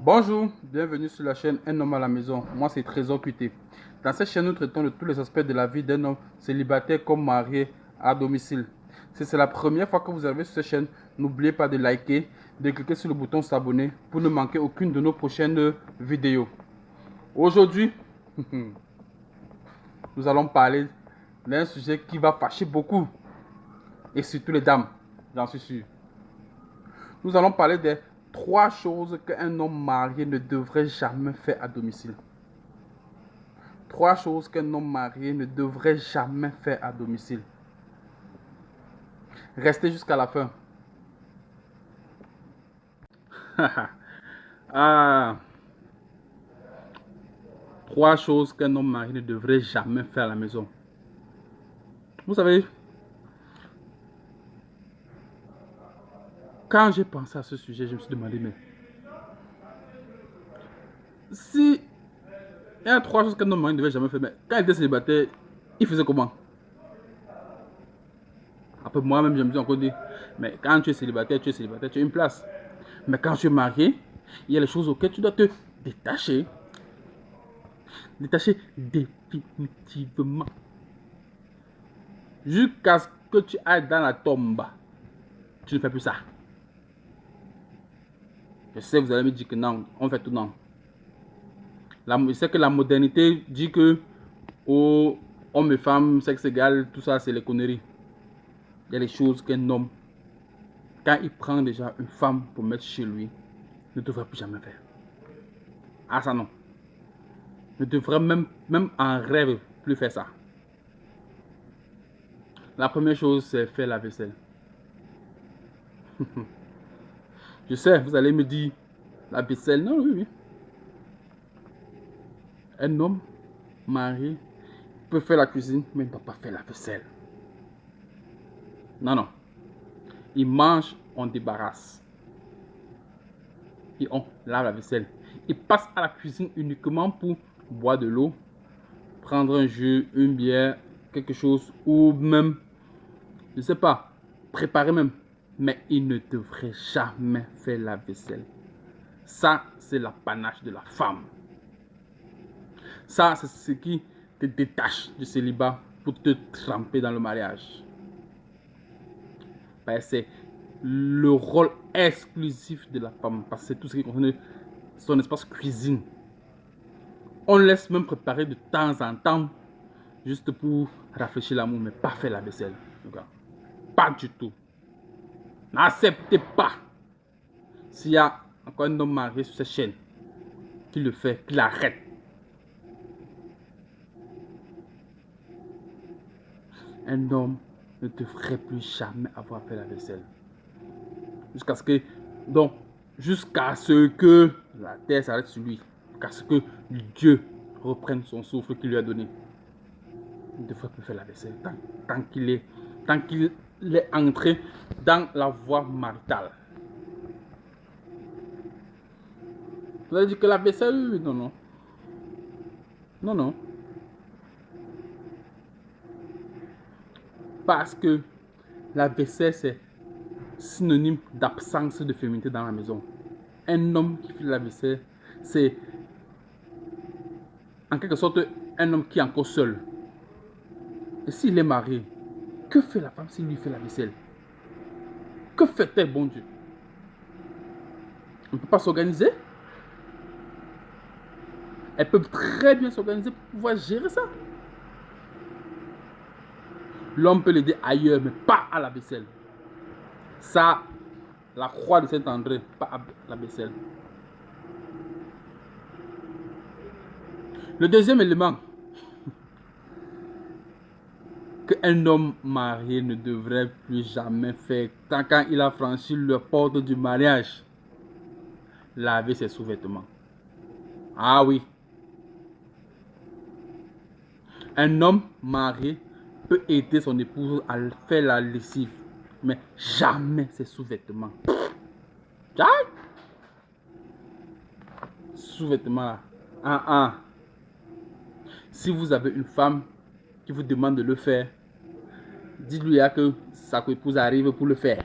Bonjour, bienvenue sur la chaîne Un homme à la maison. Moi c'est Trésor QT. Dans cette chaîne, nous traitons de tous les aspects de la vie d'un homme célibataire comme marié à domicile. Si c'est la première fois que vous arrivez sur cette chaîne, n'oubliez pas de liker, de cliquer sur le bouton s'abonner pour ne manquer aucune de nos prochaines vidéos. Aujourd'hui, nous allons parler d'un sujet qui va fâcher beaucoup et surtout les dames, j'en suis sûr. Nous allons parler des 3 choses qu'un homme marié ne devrait jamais faire à domicile. 3 choses qu'un homme marié ne devrait jamais faire à domicile. Restez jusqu'à la fin. ah, 3 choses qu'un homme marié ne devrait jamais faire à la maison. Vous savez, quand j'ai pensé à ce sujet, je me suis demandé, mais si il y a 3 choses qu'un homme marié ne devrait jamais faire, mais quand il était célibataire, il faisait comment? Après moi-même, je me suis encore dit, mais quand tu es célibataire, tu as une place. Mais quand tu es marié, il y a les choses auxquelles tu dois te détacher. Détacher définitivement. Jusqu'à ce que tu ailles dans la tombe. Tu ne fais plus ça. Je sais, vous allez me dire que non, on fait tout non. Je sais que la modernité dit que oh, hommes et femmes, sexe égal, tout ça, c'est les conneries. Il y a des choses qu'un homme, quand il prend déjà une femme pour mettre chez lui, ne devrait plus jamais faire. Ah ça non. Ne devrait même en rêve plus faire ça. La première chose, c'est faire la vaisselle. Je sais, vous allez me dire, la vaisselle, non, oui. Un homme marié peut faire la cuisine, mais il ne doit pas faire la vaisselle. Non. Il mange, on débarrasse. Et on lave la vaisselle. Il passe à la cuisine uniquement pour boire de l'eau, prendre un jus, une bière, quelque chose, ou même, je ne sais pas, préparer même. Mais il ne devrait jamais faire la vaisselle. Ça, c'est l'apanage de la femme. Ça, c'est ce qui te détache du célibat pour te tremper dans le mariage. C'est le rôle exclusif de la femme. Parce que c'est tout ce qui concerne son espace cuisine. On laisse même préparer de temps en temps, juste pour rafraîchir l'amour, mais pas faire la vaisselle. Pas du tout. N'acceptez pas. S'il y a encore un homme marié sur cette chaîne qui le fait, qu'il arrête. Un homme ne devrait plus jamais avoir fait la vaisselle. Jusqu'à ce que la terre s'arrête sur lui. Jusqu'à ce que Dieu reprenne son souffle qu'il lui a donné. Il ne devrait plus faire la vaisselle tant qu'il est entré dans la voie maritale. Vous allez dire que la vaisselle, oui, non. Non. Parce que la vaisselle, c'est synonyme d'absence de féminité dans la maison. Un homme qui fait la vaisselle, c'est en quelque sorte un homme qui est encore seul. Et s'il est marié, que fait la femme s'il lui fait la vaisselle? Que fait-elle, bon Dieu? On ne peut pas s'organiser? Elles peuvent très bien s'organiser pour pouvoir gérer ça. L'homme peut l'aider ailleurs, mais pas à la vaisselle. Ça, la croix de Saint-André, pas à la vaisselle. Le deuxième élément qu'un homme marié ne devrait plus jamais faire quand il a franchi la porte du mariage, laver ses sous-vêtements. Ah oui. Un homme marié peut aider son épouse à faire la lessive, mais jamais ses sous-vêtements. Sous-vêtements là. Si vous avez une femme qui vous demande de le faire, dites-lui que sa épouse arrive pour le faire.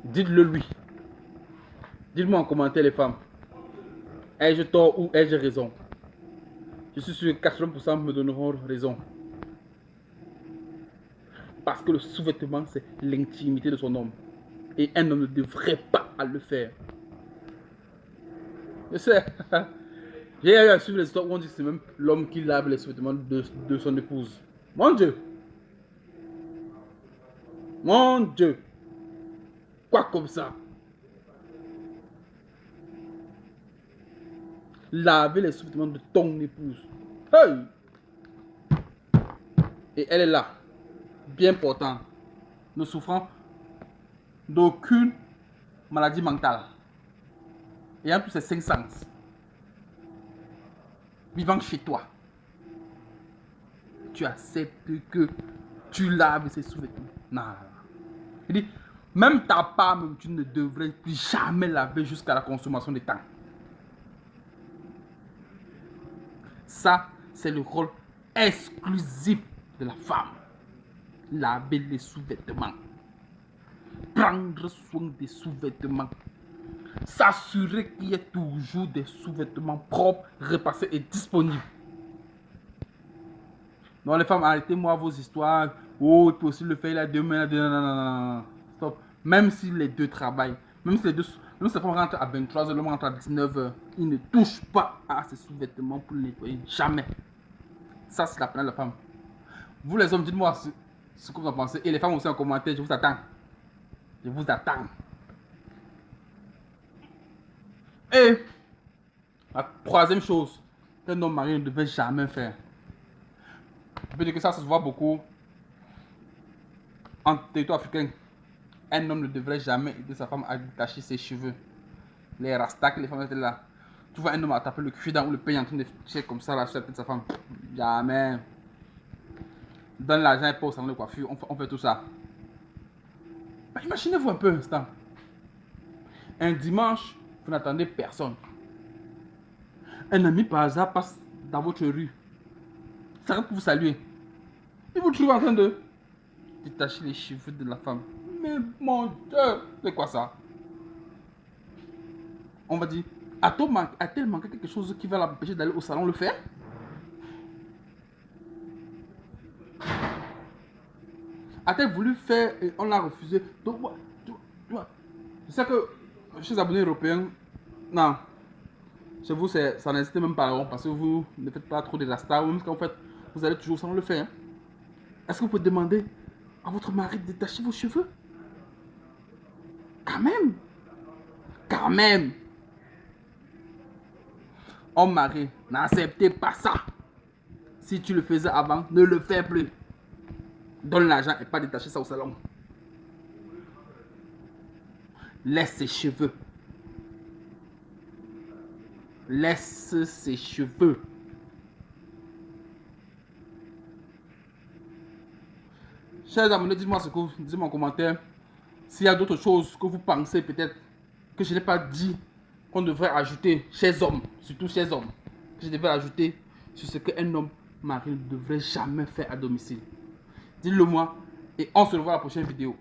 Dites-le lui. Dites-moi en commentaire les femmes. Ai-je tort ou ai-je raison? Je suis sûr que 80% me donneront raison. Parce que le sous-vêtement, c'est l'intimité de son homme. Et un homme ne devrait pas le faire. Je sais. J'ai eu à suivre les histoires où on dit que c'est même l'homme qui lave les sous-vêtements de son épouse. Mon Dieu. Mon Dieu. Quoi comme ça? Laver les sous-vêtements de ton épouse. Hey! Et elle est là, bien portante, ne souffrant d'aucune maladie mentale. Ayant tous ses 5 sens. Vivant chez toi. Tu acceptes que tu laves ses sous-vêtements. Non. Il dit, même ta part, tu ne devrais plus jamais laver jusqu'à la consommation des temps. Ça, c'est le rôle exclusif de la femme. Laver les sous-vêtements. Prendre soin des sous-vêtements. S'assurer qu'il y ait toujours des sous-vêtements propres, repassés et disponibles. Non, les femmes, arrêtez-moi vos histoires. Oh, il peut aussi le faire, il a 2 mains, non, non, non, non. Stop. Même si les deux travaillent, même si la femme rentre à 23h, l'homme rentre à 19h, il ne touche pas à ses sous-vêtements pour le nettoyer. Jamais. Ça, c'est la planète de la femme. Vous les hommes, dites-moi ce que vous en pensez. Et les femmes aussi en commentaire, je vous attends. Je vous attends. Et la troisième chose qu'un homme marié ne devait jamais faire. Je peux dire que ça se voit beaucoup en territoire africain. Un homme ne devrait jamais aider sa femme à détacher ses cheveux. Les rastas que les femmes étaient là. Tu vois un homme à taper le cuir ou le pain en train de tirer comme ça la tête de sa femme. Jamais. Donne l'argent et pas au salon de coiffure. On fait tout ça. Mais imaginez-vous un peu un instant. Un dimanche, vous n'attendez personne. Un ami par hasard passe dans votre rue. Il s'arrête pour vous saluer. Et vous trouvez en train de détacher les cheveux de la femme. Mais mon Dieu, c'est quoi ça? On va dire, a-t-elle manqué quelque chose qui va l'empêcher d'aller au salon le faire? A-t-elle voulu faire et on l'a refusé? Donc, je sais que chez les abonnés européens, non, chez vous, ça n'existe même pas parce que vous ne faites pas trop de rastas, ou même quand vous faites, vous allez toujours au salon le faire. Hein? Est-ce que vous pouvez demander à votre mari de détacher vos cheveux? Quand même. Quand même. Homme marié, n'acceptez pas ça. Si tu le faisais avant, ne le fais plus. Donne l'argent et pas détacher ça au salon. Laisse ses cheveux. Laisse ses cheveux. Chers abonnés, dites-moi ce que vous dites en commentaire. S'il y a d'autres choses que vous pensez peut-être que je n'ai pas dit, qu'on devrait ajouter chez hommes, surtout chez hommes, que je devrais ajouter sur ce qu'un homme marié ne devrait jamais faire à domicile. Dites-le moi et on se revoit à la prochaine vidéo.